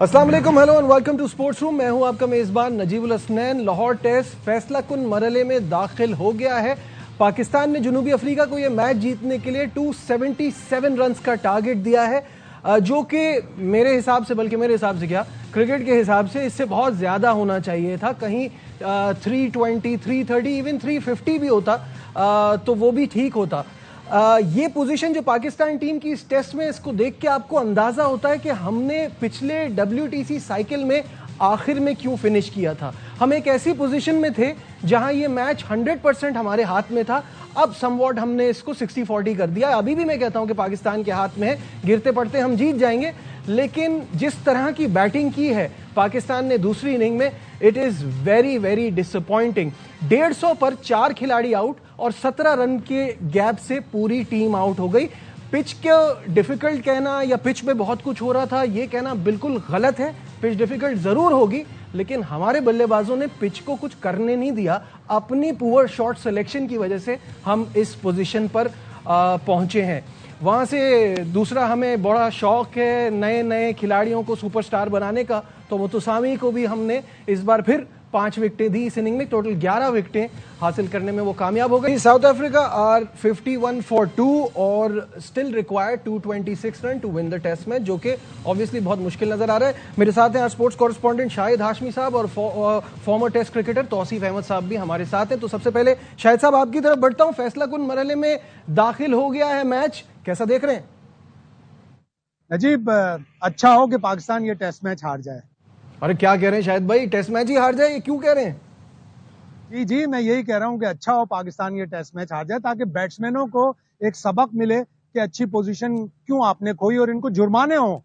अस्सलाम वालेकुम, hello and welcome to sports room. मैं हूं आपका मेजबान नजीबुल हसनैन। लाहौर टेस्ट फैसला कुन मरहले में दाखिल हो गया है। पाकिस्तान ने जनूबी अफ्रीका को यह मैच जीतने के लिए 277 रन्स का टारगेट दिया है, जो कि मेरे हिसाब से, बल्कि मेरे हिसाब से क्या, क्रिकेट के हिसाब से इससे बहुत ज़्यादा होना चाहिए था। कहीं 320, 330, इवन 350 भी होता तो वो भी ठीक होता। ये पोजीशन जो पाकिस्तान टीम की इस टेस्ट में, इसको देख के आपको अंदाजा होता है कि हमने पिछले WTC साइकिल में आखिर में क्यों फिनिश किया था। हम एक ऐसी पोजीशन में थे जहां ये मैच 100% हमारे हाथ में था। अब समवॉट हमने इसको 60-40 कर दिया। अभी भी मैं कहता हूं कि पाकिस्तान के हाथ में है, गिरते पड़ते हम जीत जाएंगे, लेकिन जिस तरह की बैटिंग की है पाकिस्तान ने दूसरी इनिंग में, it is very very disappointing. 150 पर 4 खिलाड़ी आउट और 17 रन के गैप से पूरी टीम आउट हो गई। पिच को डिफिकल्ट कहना या पिच में बहुत कुछ हो रहा था, यह कहना बिल्कुल गलत है। पिच डिफिकल्ट जरूर होगी, लेकिन हमारे बल्लेबाजों ने पिच को कुछ करने नहीं दिया। अपनी पुअर शॉट सिलेक्शन की वजह से हम इस पोजीशन पर पहुंचे हैं। वहां से दूसरा, हमें बड़ा शौक है नए नए खिलाड़ियों को सुपरस्टार बनाने का, तो मुतसामी को भी हमने इस बार फिर 5 विकेटें दी इस इनिंग में। टोटल 11 विकेटें हासिल करने में वो कामयाब हो गई। साउथ अफ्रीका आर 51 for 2 और still required 226 run to win the test match, जो कि ऑब्वियसली बहुत मुश्किल नजर आ रहा है। मेरे साथ हैं स्पोर्ट्स कॉरेस्पॉन्डेंट शाहिद हाशमी साहब और former test cricketer Tauseef Ahmed साहब भी हमारे साथ हैं। तो सबसे पहले शाहिद साहब आपकी तरफ बढ़ता हूं। फैसला कुन मरहले में दाखिल हो गया है मैच, कैसा देख रहे हैं? नजीब, अच्छा हो कि पाकिस्तान ये टेस्ट मैच हार जाए। अरे क्या कह रहे हैं शाहिद भाई, टेस्ट मैच ही हार जाए, ये क्यों कह रहे हैं? जी, मैं यही कह रहा हूं कि अच्छा हो पाकिस्तान ये टेस्ट मैच हार जाए, ताकि बैट्समैनों को एक सबक मिले कि अच्छी पोजीशन क्यों आपने खोई, और इनको जुर्माने हो,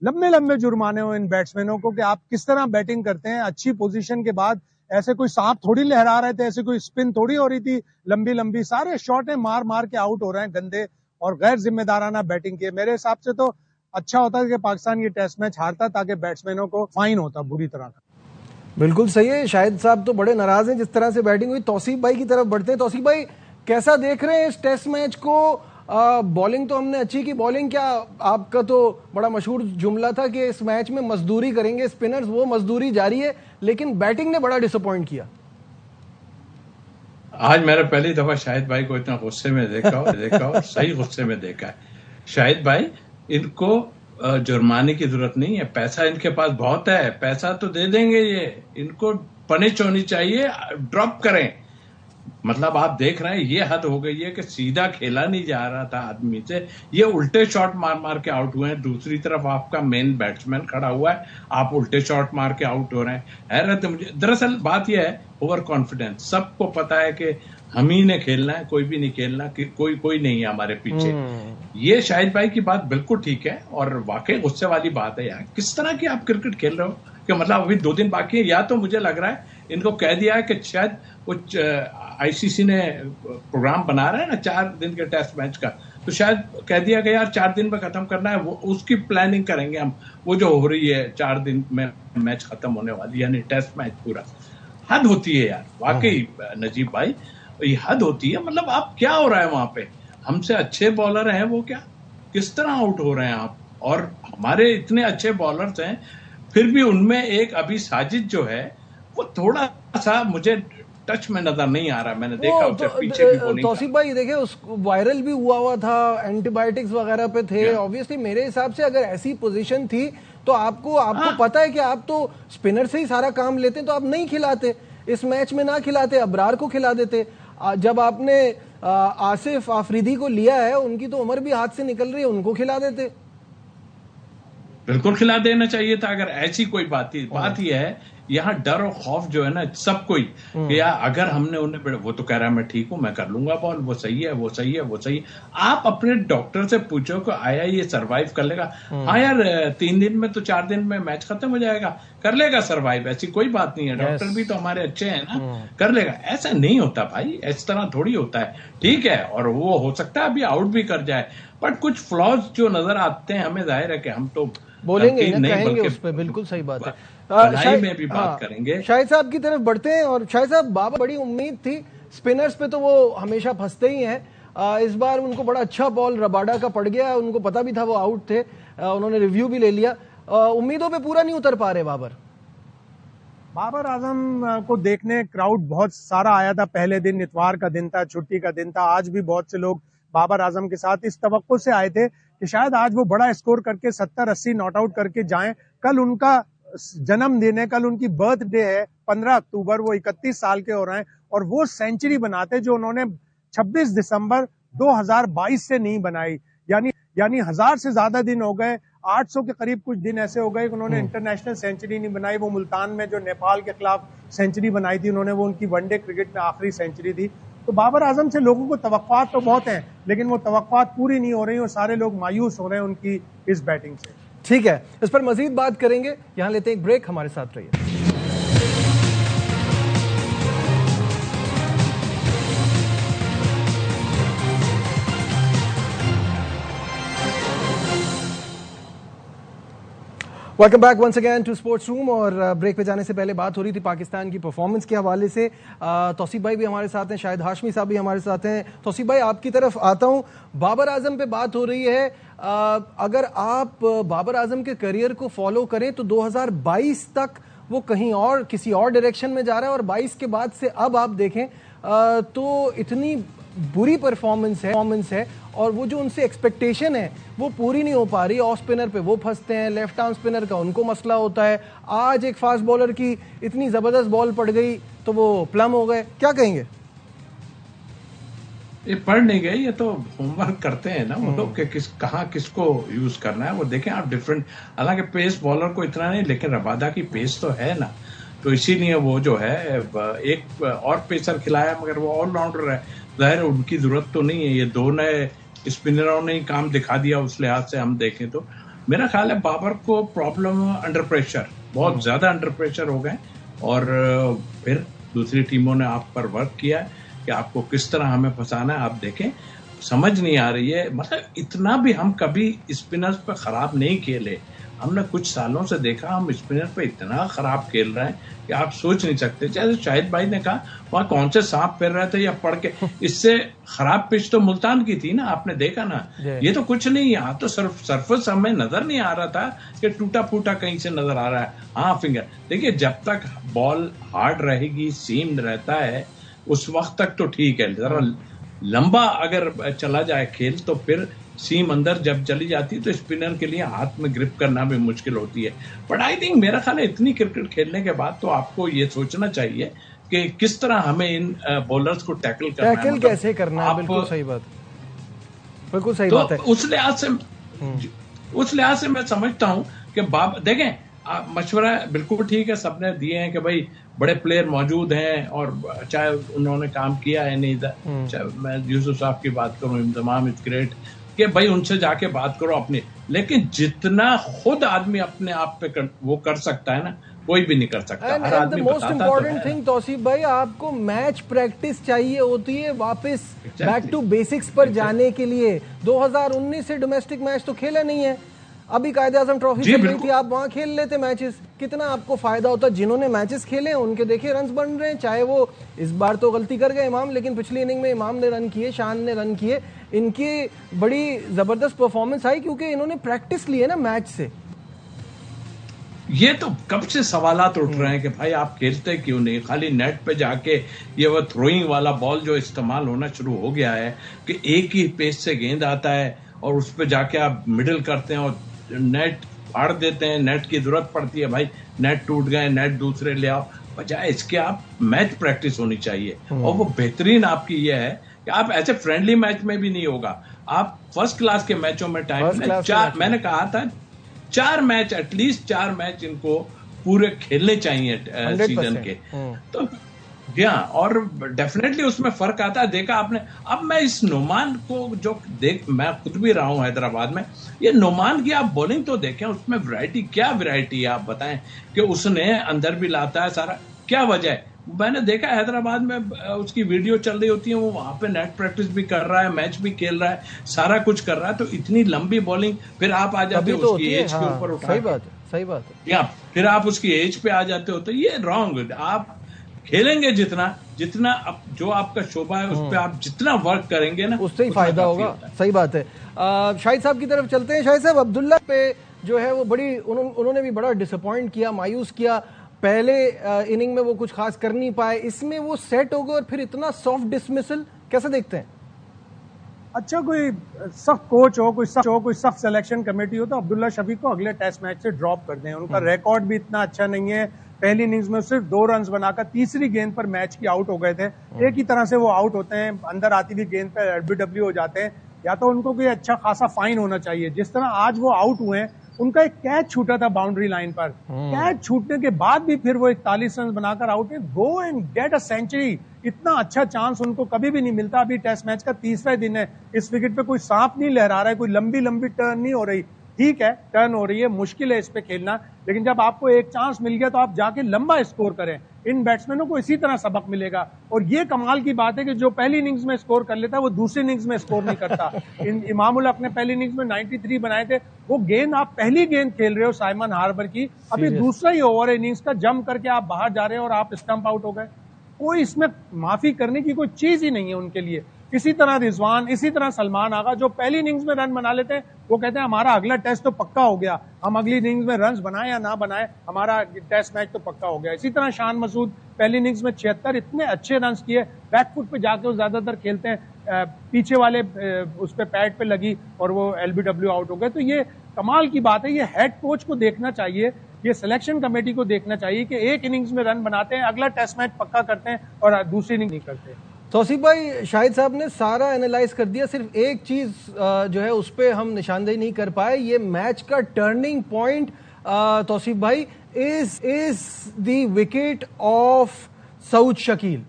लंबे लंबे जुर्माने हो इन बैट्समैनों को कि आप किस तरह बैटिंग करते हैं अच्छी पोजीशन के बाद। ऐसे कोई सांप थोड़ी लहरा रहे थे, ऐसे कोई स्पिन थोड़ी हो रही थी लंबी लंबी, सारे शॉटें मार मार के आउट हो रहे हैं गंदे और गैर जिम्मेदाराना बैटिंग किए। मेरे हिसाब से तो अच्छा होता कि पाकिस्तान ये टेस्ट मैच हारता, ताकि बैट्समैनों को फाइन होता बुरी तरह का। बिल्कुल सही है। शाहिद साहब तो बड़े नाराज हैं जिस तरह से बैटिंग हुई। तौसीफ भाई की तरफ बढ़ते हैं। तौसीफ भाई, कैसा देख रहे हैं इस टेस्ट मैच को? बॉलिंग तो हमने अच्छी की। बॉलिंग क्या, आपका तो बड़ा मशहूर जुमला था कि इस मैच में मजदूरी करेंगे स्पिनर्स, वो मजदूरी जारी है, लेकिन बैटिंग ने बड़ा डिसअपॉइंट किया। आज मैंने पहली दफा शाहिद भाई को इतना गुस्से में देखा और सही गुस्से में देखा है। शाहिद भाई, इनको जुर्माने की जरूरत नहीं है, पैसा इनके पास बहुत है, पैसा तो दे देंगे ये। इनको पनिश होनी चाहिए, ड्रॉप करें। मतलब आप देख रहे हैं ये हद हो गई है कि सीधा खेला नहीं जा रहा था आदमी से, ये उल्टे शॉट मार मार के आउट हुए हैं। दूसरी तरफ आपका मेन बैट्समैन खड़ा हुआ है, आप उल्टे शॉट मार के आउट हो रहे हैं। हैरत मुझे। दरअसल बात यह है ओवर कॉन्फिडेंस। सबको पता है कि हम ही ने खेलना है, कोई भी नहीं खेलना, कि कोई नहीं है हमारे पीछे। ये शाहिद भाई की बात बिल्कुल ठीक है और वाकई गुस्से वाली बात है यार। किस तरह की आप क्रिकेट खेल रहे हो कि मतलब अभी 2 दिन बाकी है। या तो मुझे लग रहा है इनको कह दिया है कि शायद कुछ ICC ने प्रोग्राम बना रहा है ना 4 दिन के टेस्ट मैच का, तो शायद कह दिया कि यार 4 दिन में खत्म करना है, वो उसकी प्लानिंग करेंगे हम। वो जो हो रही है 4 दिन में मैच खत्म होने वाली, यानी टेस्ट मैच पूरा। हद होती है यार वाकई नजीब भाई, ये हद होती है। मतलब आप क्या हो रहा है वहां पे? हमसे अच्छे बॉलर हैं वो, क्या किस तरह आउट हो रहे हैं आप? और हमारे इतने अच्छे बॉलर्स हैं, फिर भी उनमें एक अभी साजिद जो है वो थोड़ा सा मुझे टच में नजर नहीं आ रहा। मैंने देखा उससे पीछे भी बॉलिंग। तौसीफ भाई देखिए, उस वायरल भी हुआ था, एंटीबायोटिक्स वगैरह पे थे। ऑब्वियसली मेरे हिसाब से अगर ऐसी पोजीशन थी तो आपको पता है कि आप तो स्पिनर से ही सारा काम लेते हैं, तो आप नहीं खिलाते इस मैच में, ना खिलाते, अबरार को खिला देते। जब आपने आसिफ आफरीदी को लिया है, उनकी तो उम्र भी हाथ से निकल रही है, उनको खिला देते। बिल्कुल खिला देना चाहिए था अगर ऐसी कोई बात थी। बात यह है यहाँ डर और खौफ जो है ना सब कोई, कि यार अगर हमने उन्हें, वो तो कह रहा है मैं ठीक हूं, मैं कर लूंगा बॉल, वो सही है, वो सही है, वो सही है। आप अपने डॉक्टर से पूछो कि आया ये सरवाइव कर लेगा? हाँ यार 3 दिन में तो 4 दिन में मैच खत्म हो जाएगा, कर लेगा सरवाइव, ऐसी कोई बात नहीं है। डॉक्टर भी तो हमारे अच्छे हैं ना, कर लेगा। ऐसा नहीं होता भाई, इस तरह थोड़ी होता है। ठीक है, और वो हो सकता है अभी आउट भी कर जाए, बट कुछ फ्लॉज जो नजर आते हैं, हमें जाहिर है कि हम तो बोलेंगे ना, कहेंगे उस पर। बिल्कुल सही बात है। में भी बात करेंगे। शाहिद साहब की तरफ बढ़ते हैं। और शाहिद साहब, बाबा बड़ी उम्मीद थी स्पिनर्स पे, तो वो हमेशा फंसते ही हैं। इस बार उनको बड़ा अच्छा बॉल रबाडा का पड़ गया, उनको पता भी था वो आउट थे, उन्होंने रिव्यू भी ले लिया। उम्मीदों पे पूरा नहीं उतर पा रहे बाबर आजम को देखने क्राउड बहुत सारा आया था। पहले दिन इतवार का दिन था, छुट्टी का दिन था। आज भी बहुत से लोग बाबर आजम के साथ इस तवक्को से आए थे कि शायद आज वो बड़ा स्कोर करके 70-80 नॉट आउट करके जाएं। कल उनका जन्मदिन है, कल उनकी बर्थडे है, 15 अक्टूबर। वो 31 साल के हो रहे हैं और वो सेंचुरी बनाते जो उन्होंने 26 दिसंबर 2022 से नहीं बनाई। यानी 1000 से ज्यादा दिन हो गए, 800 के करीब कुछ दिन ऐसे हो गए कि उन्होंने इंटरनेशनल सेंचुरी नहीं बनाई। वो मुल्तान में जो नेपाल के खिलाफ सेंचुरी बनाई थी उन्होंने, वो उनकी वनडे क्रिकेट में आखिरी सेंचुरी थी। तो बाबर आजम से लोगों को तवक्कुआत तो बहुत हैं, लेकिन वो तवक्कुआत पूरी नहीं हो रही और सारे लोग मायूस हो रहे हैं उनकी इस बैटिंग से। ठीक है, इस पर मजीद बात करेंगे। यहां लेते हैं एक ब्रेक, हमारे साथ रहिए। Welcome back once again to sports room. और ब्रेक पे जाने से पहले बात हो रही थी पाकिस्तान की परफॉर्मेंस के हवाले से। तौसीफ भाई भी हमारे साथ हैं, शायद हाशमी साहब भी हमारे साथ हैं। तौसीफ भाई, आपकी तरफ आता हूं। बाबर आजम पे बात हो रही है। अगर आप बाबर आजम के करियर को फॉलो करें तो 2022 तक वो कहीं और किसी और डायरेक्शन में जा रहा है, और 22 के बाद से अब आप देखें तो इतनी बुरी परफॉर्मेंस है और वो जो उनसे एक्सपेक्टेशन है वो पूरी नहीं हो पा रही। ऑफ स्पिनर पे वो फंसते हैं, लेफ्ट आर्म स्पिनर का उनको मसला होता है। आज एक फास्ट बॉलर की इतनी जबरदस्त बॉल पड़ गई तो वो प्लम हो गए। क्या कहेंगे? ये पढ़ नहीं गए, ये तो होमवर्क करते हैं ना वो लोग कि कहाँ किसको यूज करना है। वो देखें आप डिफरेंट, हालांकि पेस बॉलर को इतना नहीं, लेकिन रबादा की पेस तो है ना, तो इसीलिए वो जो है एक और पेसर खिलाया, मगर वो ऑलराउंडर है, जाहिर उनकी जरूरत तो नहीं है। ये दो नए स्पिनरों ने काम दिखा दिया उस लिहाज से हम देखें तो। मेरा ख्याल है बाबर को प्रॉब्लम अंडर प्रेशर, बहुत ज्यादा अंडर प्रेशर हो गए, और फिर दूसरी टीमों ने आप पर वर्क किया है कि आपको किस तरह हमें फंसाना है। आप देखें, समझ नहीं आ रही है, मतलब इतना भी हम कभी स्पिनर्स पर खराब नहीं खेले। हमने कुछ सालों से देखा हम स्पिनर पे इतना खराब खेल रहे हैं कि आप सोच नहीं सकते। जैसे शाहिद भाई ने कहा, वहां कौन से सांप फिर रहे थे या पढ़ के, इससे खराब पिच तो मुल्तान की थी ना, आपने देखा ना। ये तो कुछ नहीं, यहाँ तो सरफेस हमें नजर नहीं आ रहा था कि टूटा फूटा कहीं से नजर आ रहा है। हाँ फिंगर, देखिए जब तक बॉल हार्ड रहेगी, सीम रहता है, उस वक्त तक तो ठीक है। जरा लंबा अगर चला जाए खेल तो फिर सीम अंदर जब चली जाती है तो स्पिनर के लिए हाथ में ग्रिप करना भी मुश्किल होती है। बट आई थिंक मेरा ख्याल है इतनी क्रिकेट खेलने के बाद तो आपको ये सोचना चाहिए कि किस तरह हमें इन बॉलर्स को टैकल करना है, मतलब कैसे करना है। बिल्कुल सही बात, बिल्कुल सही बात है। उस लिहाज से मैं समझता हूं कि देखें, मशवरा बिल्कुल ठीक है, सबने दिए हैं कि भाई बड़े प्लेयर मौजूद हैं, और चाहे उन्होंने काम किया है नहीं, चाहे मैं यूसुफ साहब की बात करूं, इंतमाम इज ग्रेट, कि भाई उनसे जाके बात करो अपनी। लेकिन जितना खुद आदमी अपने आप पे वो कर सकता है ना, कोई भी नहीं कर सकता। हर आदमी मोस्ट इम्पोर्टेंट थिंग तौसीफ भाई, आपको मैच प्रैक्टिस चाहिए होती है वापस बैक टू बेसिक्स पर जाने के लिए। 2019 से डोमेस्टिक मैच तो खेला नहीं है। अभी कायदे आजम ट्रॉफी चल रही थी, आप वहां खेल लेते मैचेस, कितना आपको फायदा होता। जिन्होंने मैचेस खेले उनके देखिए रन्स बन रहे हैं। चाहे वो इस बार तो गलती कर गए इमाम, लेकिन पिछली इनिंग में इमाम ने रन किए, शान ने रन किए, इनकी बड़ी जबरदस्त परफॉर्मेंस आई क्योंकि इन्होंने प्रैक्टिस ली है ना मैच से। ये तो कब से सवालात उठ रहे हैं कि भाई आप खेलते क्यों नहीं, खाली नेट पे जाके ये वो थ्रोइंग वाला बॉल जो इस्तेमाल होना शुरू हो गया है कि एक ही पेस से गेंद आता है और उस पे जाके आप मिडिल करते हैं और नेट फाड़ देते हैं। नेट की जरूरत पड़ती है, भाई नेट टूट गए, नेट दूसरे ले आओ। बजाय इसके आप मैच प्रैक्टिस होनी चाहिए, और वो बेहतरीन आपकी ये है कि आप ऐसे फ्रेंडली मैच में भी नहीं होगा, आप फर्स्ट क्लास के मैचों में मैंने कहा था 4 मैच, एटलीस्ट 4 मैच इनको पूरे खेलने चाहिए सीजन के। तो और डेफिनेटली उसमें फर्क आता है। देखा आपने, अब मैं इस नोमान को जो मैं खुद भी रहा हूं हैदराबाद में, ये नोमान की आप बॉलिंग तो देखें, उसमें वैरायटी, क्या वैरायटी है आप बताएं कि उसने अंदर भी लाता है सारा, क्या वजह है। मैंने देखा हैदराबाद में उसकी वीडियो चल रही होती है, वो वहां पे नेट प्रैक्टिस भी कर रहा है, मैच भी खेल रहा है, सारा कुछ कर रहा है। तो इतनी लंबी बॉलिंग, फिर आप आ जाते हो उसकी एज के ऊपर उठा, सही बात है, या फिर आप उसकी एज पे आ जाते हो, तो ये रॉन्ग। आप खेलेंगे जितना जो आपका शोभा है उस पर आप जितना वर्क करेंगे ना, उससे ही फायदा होगा। सही बात है। शाहिद साहब की तरफ चलते हैं। शाहिद साहब, अब्दुल्ला पे जो है वो बड़ी उन्होंने भी बड़ा डिसअपॉइंट किया, मायूस किया। पहले इनिंग में वो कुछ खास कर नहीं पाए, इसमें वो सेट हो गए और फिर इतना सॉफ्ट डिसमिसल, कैसे देखते हैं? अच्छा, कोई सख्त कोच हो, कोई सख्त सिलेक्शन कमेटी हो तो अब्दुल्ला शफीक को अगले टेस्ट मैच से ड्रॉप कर दें। उनका रिकॉर्ड भी इतना अच्छा नहीं है। पहली इनिंग्स में सिर्फ 2 रन बनाकर तीसरी गेंद पर मैच की आउट हो गए थे। एक ही तरह से वो आउट होते हैं, अंदर आती हुई गेंद पर LBW हो जाते हैं। या तो उनको कोई अच्छा खासा फाइन होना चाहिए। जिस तरह आज वो आउट हुए हैं, उनका एक कैच छूटा था बाउंड्री लाइन पर, कैच छूटने के बाद भी फिर वो 41 रन बनाकर आउट है। Go and get a century, इतना अच्छा चांस उनको कभी भी नहीं मिलता। अभी टेस्ट मैच का तीसरा दिन है, इस विकेट पे कोई सांप नहीं लहरा रहा है, कोई लंबी लंबी टर्न नहीं हो रही। ठीक है, टर्न हो रही है, मुश्किल है इस पे खेलना, लेकिन जब आपको एक चांस मिल गया तो आप जाके लंबा स्कोर करें। इन बैट्समैनों को इसी तरह सबक मिलेगा। और ये कमाल की बात है कि जो पहली इनिंग्स में स्कोर कर लेता है वो दूसरी इनिंग्स में स्कोर नहीं करता। इमामुल हक ने पहली इनिंग्स में 93 बनाए थे। वो गेंद, आप पहली गेंद खेल रहे हो साइमन हार्बर की, अभी दूसरा ही ओवर है इनिंग्स का, जम करके आप बाहर जा रहे हो और आप स्टंप आउट हो गए। कोई इसमें माफी करने की कोई चीज ही नहीं है उनके लिए। इसी तरह रिजवान, इसी तरह सलमान आगा जो पहली इनिंग्स में रन बना लेते हैं, वो कहते हैं हमारा अगला टेस्ट तो पक्का हो गया, हम अगली इनिंग्स में रन बनाए या ना बनाए, हमारा टेस्ट मैच तो पक्का हो गया। इसी तरह शान मसूद पहली इनिंग्स में 76 इतने अच्छे रन किए, बैकफुट पे जाके वो ज्यादातर खेलते हैं, पीछे वाले उस पे पैड पे लगी और वो LBW आउट हो गए। तो ये कमाल की बात है। ये हेड कोच को देखना चाहिए, ये सिलेक्शन कमेटी को देखना चाहिए कि एक इनिंग्स में रन बनाते हैं, अगला टेस्ट मैच पक्का करते हैं और दूसरी इनिंग नहीं करते। तौसीफ भाई, शाहिद साहब ने सारा एनालाइज कर दिया, सिर्फ एक चीज जो है उस पर हम निशानदेही नहीं कर पाए। ये मैच का टर्निंग पॉइंट तौसीफ भाई is the wicket of Saud Shakeel.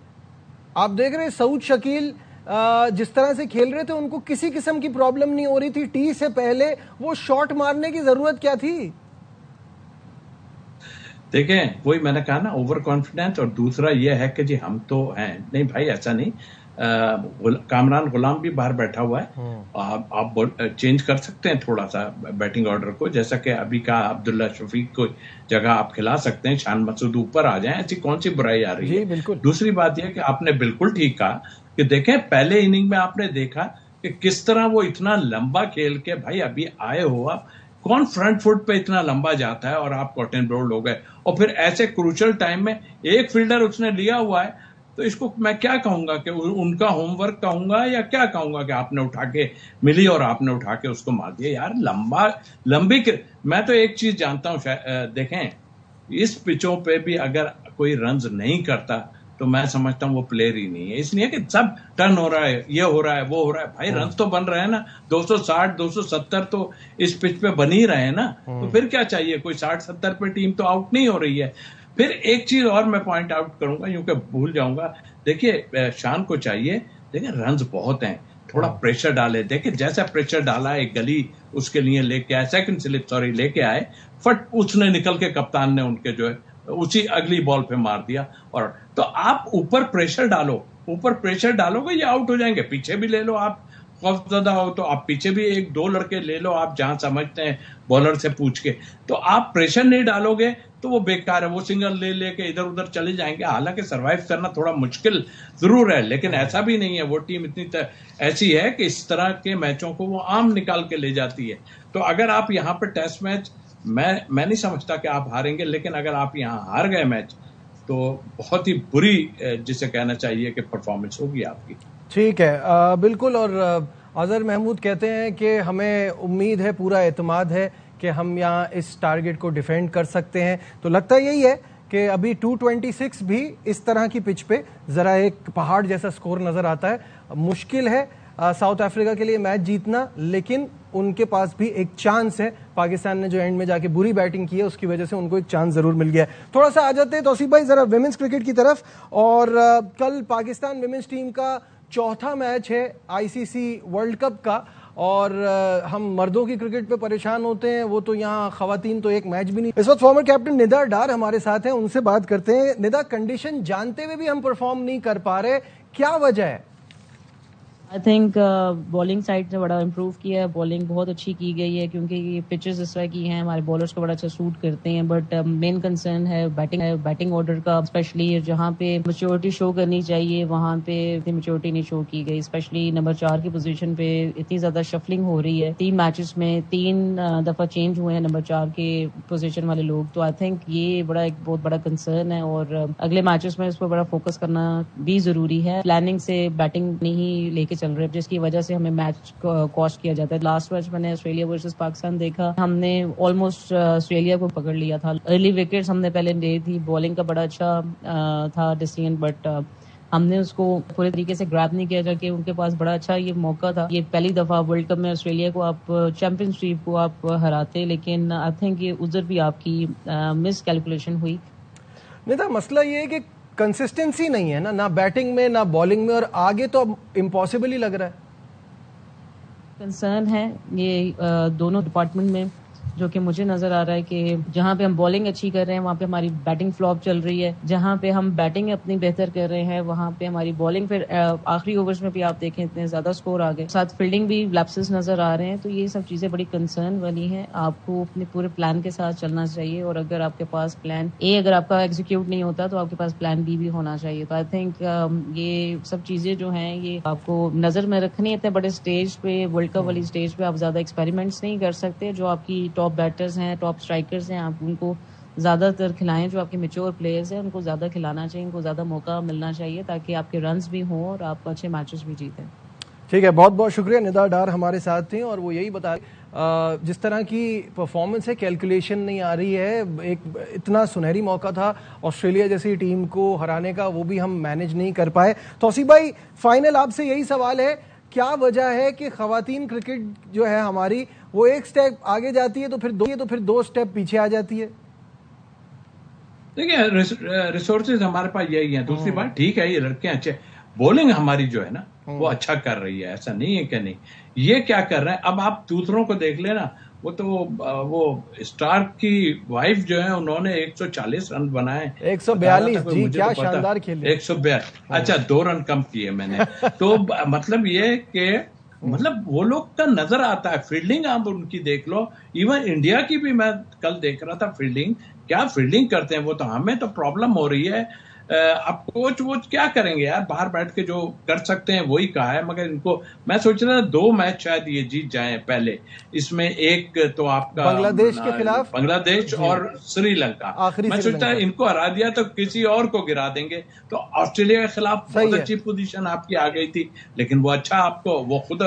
आप देख रहे हैं सऊद शकील जिस तरह से खेल रहे थे, उनको किसी किस्म की प्रॉब्लम नहीं हो रही थी। टी से पहले वो शॉट मारने की जरूरत क्या थी? देखें, वही मैंने कहा ना, ओवर कॉन्फिडेंस, और दूसरा ये है कि जी हम तो हैं नहीं भाई, ऐसा नहीं। कामरान गुलाम भी बाहर बैठा हुआ है, आप चेंज कर सकते हैं थोड़ा सा बैटिंग ऑर्डर को, जैसा कि अभी कहा अब्दुल्ला शफीक को जगह आप खिला सकते हैं, शान मसूद ऊपर आ जाएं, ऐसी कौन सी बुराई आ रही है। दूसरी बात यह कि आपने बिल्कुल ठीक कहा कि देखें पहले इनिंग में आपने देखा कि किस तरह वो इतना लंबा खेल के, भाई अभी आए हो आप, कौन फ्रंट फुट पे इतना लंबा जाता है, और आप कॉटन बोल्ड हो गए। और फिर ऐसे क्रूशल टाइम में एक फील्डर उसने लिया हुआ है, तो इसको मैं क्या कहूंगा कि उनका होमवर्क कहूंगा या क्या कहूंगा कि आपने उठा के मिली और आपने उठा के उसको मार दिया। यार लंबी मैं तो एक चीज जानता हूं, देखें इस पिचों पे भी अगर कोई रन्स नहीं करता तो मैं समझता हूं वो प्लेयर ही नहीं है। इसलिए कि सब टर्न हो रहा है, ये हो रहा है, वो हो रहा है, भाई रन तो बन रहे हैं ना, 260 270 तो इस पिच पे बन ही रहे हैं ना, तो फिर क्या चाहिए? कोई 60-70 पे टीम तो आउट नहीं हो रही है। फिर एक चीज और मैं पॉइंट आउट करूंगा, यूं कि भूल जाऊंगा। देखिए शान को चाहिए, देखिए रन्स बहुत हैं, थोड़ा प्रेशर डाले। देखिए जैसा प्रेशर डाला, एक गली उसके लिए लेके आए, सेकंड स्लिप लेके आए, फट उसने निकल के कप्तान ने उनके जो है उसी अगली बॉल पे मार दिया। और तो आप ऊपर प्रेशर डालोगे ये आउट हो जाएंगे। पीछे भी ले लो, आप खौफजदा हो तो आप पीछे भी 1-2 लड़के ले लो, आप जहां समझते हैं बॉलर से पूछ के। तो आप प्रेशर नहीं डालोगे तो वो बेकार है, वो सिंगल ले लेके इधर उधर चले जाएंगे। हालांकि सरवाइव करना थोड़ा मुश्किल जरूर है, लेकिन ऐसा भी नहीं है, वो टीम इतनी ऐसी है कि इस तरह के मैचों को वो आम निकाल के ले जाती है। तो अगर आप यहाँ पे टेस्ट मैच, मैं नहीं समझता कि आप हारेंगे, लेकिन अगर आप यहाँ हार गए मैच तो बहुत ही बुरी, जिसे कहना चाहिए कि परफॉर्मेंस होगी आपकी। ठीक है, बिल्कुल। और अजहर महमूद कहते हैं कि हमें उम्मीद है, पूरा एतमाद है कि हम यहाँ इस टारगेट को डिफेंड कर सकते हैं। तो लगता यही है कि अभी 226 भी इस तरह की पिच पे जरा एक पहाड़ जैसा स्कोर नजर आता है। मुश्किल है साउथ अफ्रीका के लिए मैच जीतना, लेकिन उनके पास भी एक चांस है। पाकिस्तान ने जो एंड में जाके बुरी बैटिंग की है उसकी वजह से उनको एक चांस जरूर मिल गया है। थोड़ा सा आ जाते हैं तौसीफ भाई जरा विमेंस क्रिकेट की तरफ। और कल पाकिस्तान विमेंस टीम का चौथा मैच है ICC वर्ल्ड कप का, और हम मर्दों की क्रिकेट पे परेशान होते हैं, वो तो यहाँ खवातीन तो एक मैच भी नहीं। इस वक्त फॉर्मर कैप्टन निदा डार हमारे साथ हैं, उनसे बात करते हैं। निदा, कंडीशन जानते हुए भी हम परफॉर्म नहीं कर पा रहे, क्या वजह है? आई थिंक बॉलिंग साइड से बड़ा इम्प्रूव किया है, बॉलिंग बहुत अच्छी की गई है क्योंकि ये पिचेस इस तरह की हैं हमारे बॉलर्स को बड़ा अच्छा सूट करते हैं। बट मेन कंसर्न है बैटिंग ऑर्डर का, स्पेशली जहाँ पे मैच्योरिटी शो करनी चाहिए वहाँ पे इतनी मैच्योरिटी नहीं शो की गई। स्पेशली नंबर 4 की पोजीशन पे इतनी ज्यादा शफलिंग हो रही है, 3 मैचेस में 3 दफा चेंज हुए हैं नंबर 4 के पोजीशन वाले लोग। तो आई थिंक ये एक बहुत बड़ा कंसर्न है और अगले मैचेस में इस पर बड़ा फोकस करना भी जरूरी है। प्लानिंग से बैटिंग नहीं लेके चल रहे जिसकी वजह से हमें मैच कॉस्ट किया जाता है। लास्ट मैच मैंने ऑस्ट्रेलिया वर्सेस पाकिस्तान देखा, हमने ऑलमोस्ट ऑस्ट्रेलिया को पकड़ लिया था। अर्ली विकेट्स हमने पहले ली थी, बॉलिंग का बड़ा अच्छा था डिसीजन, बट हमने उसको पूरे तरीके से ग्रैब नहीं किया जाके उनके पास बड़ा अच्छा ये मौका था। ये पहली दफा वर्ल्ड कप में ऑस्ट्रेलिया को आप चैंपियनशिप को आप हराते, लेकिन आई थिंक ये उधर भी आपकी मिस कैलकुलेशन हुई। नेता, मसला ये है कि कंसिस्टेंसी नहीं है ना बैटिंग में ना बॉलिंग में, और आगे तो अब इम्पॉसिबल ही लग रहा है। कंसर्न है ये दोनों डिपार्टमेंट में, जो कि मुझे नजर आ रहा है कि जहां पे हम बॉलिंग अच्छी कर रहे हैं वहां पे हमारी बैटिंग फ्लॉप चल रही है, जहां पे हम बैटिंग अपनी बेहतर कर रहे हैं वहां पे हमारी बॉलिंग फिर आखिरी ओवर्स में भी आप देखें इतने ज्यादा स्कोर आ गए, साथ फील्डिंग भी लैप्सेस नजर आ रहे हैं। तो ये सब चीजें बड़ी कंसर्न वाली हैं। आपको अपने पूरे प्लान के साथ चलना चाहिए और अगर आपके पास प्लान ए अगर आपका एग्जीक्यूट नहीं होता तो आपके पास प्लान बी भी होना चाहिए। तो आई थिंक ये सब चीजें जो हैं ये आपको नजर में रखनी है। इतने बड़े स्टेज पे, वर्ल्ड कप वाली स्टेज पे आप ज्यादा एक्सपेरिमेंट्स नहीं कर सकते। जो आपकी टॉप बैटर्स हैं, टॉप स्ट्राइकर्स हैं, आप उनको ज्यादातर खिलाएं। जो आपके मैच्योर प्लेयर्स हैं उनको ज्यादा खिलाना चाहिए, उनको ज्यादा मौका मिलना चाहिए ताकि आपके रन्स भी हों और आप अच्छे मैचेस भी जीतें। ठीक है, बहुत बहुत शुक्रिया। निदा डार हमारे साथ थे और वो यही बता जिस तरह की परफॉर्मेंस है, कैलकुलेशन नहीं आ रही है। एक इतना सुनहरी मौका था ऑस्ट्रेलिया जैसी टीम को हराने का, वो भी हम मैनेज नहीं कर पाए। तौसीफ भाई, फाइनल आपसे यही सवाल है, क्या वजह है कि खवातीन क्रिकेट जो है हमारी वो एक स्टेप आगे जाती है तो फिर दो स्टेप पीछे आ जाती है? देखिए, रिसोर्सेज हमारे पास यही है। दूसरी बात, ठीक है ये लड़के अच्छे, बॉलिंग हमारी जो है ना वो अच्छा कर रही है, ऐसा नहीं है कि नहीं। ये क्या कर रहे हैं, अब आप दूसरों को देख लेना, वो स्टार्क की वाइफ जो है उन्होंने 140 रन बनाए, 142 जी, क्या शानदार खेले। 142, अच्छा 2 रन कम किए मैंने। तो मतलब ये कि मतलब वो लोग का नजर आता है। फील्डिंग आप उनकी देख लो, इवन इंडिया की भी मैं कल देख रहा था फील्डिंग, क्या फील्डिंग करते हैं वो। तो हमें तो प्रॉब्लम हो रही है। अब कोच वो क्या करेंगे यार, बाहर बैठ के जो कर सकते हैं वही कहा है, मगर इनको मैं सोच रहा था 2 मैच शायद ये जीत जाएं पहले। इसमें एक तो आपका बांग्लादेश के खिलाफ, बांग्लादेश और श्रीलंका, मैं सोचता है इनको हरा दिया तो किसी और को गिरा देंगे। तो ऑस्ट्रेलिया के खिलाफ बहुत अच्छी पोजीशन आपकी आ गई थी, लेकिन वो अच्छा आपको वो खुद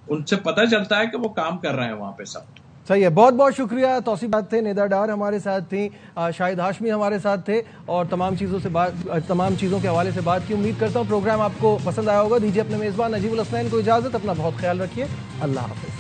उनसे पता चलता है कि वो काम कर रहे हैं वहां पे सब। सही है, बहुत बहुत शुक्रिया। तौसीफ बात थे, निदा डार हमारे साथ थी, शाहिद हाशमी हमारे साथ थे और तमाम चीज़ों के हवाले से बात की। उम्मीद करता हूँ प्रोग्राम आपको पसंद आया होगा। दीजिए अपने मेज़बान नजीबुल हसनैन को इजाज़त, अपना बहुत ख्याल रखिए। अल्लाह हाफ़िज़।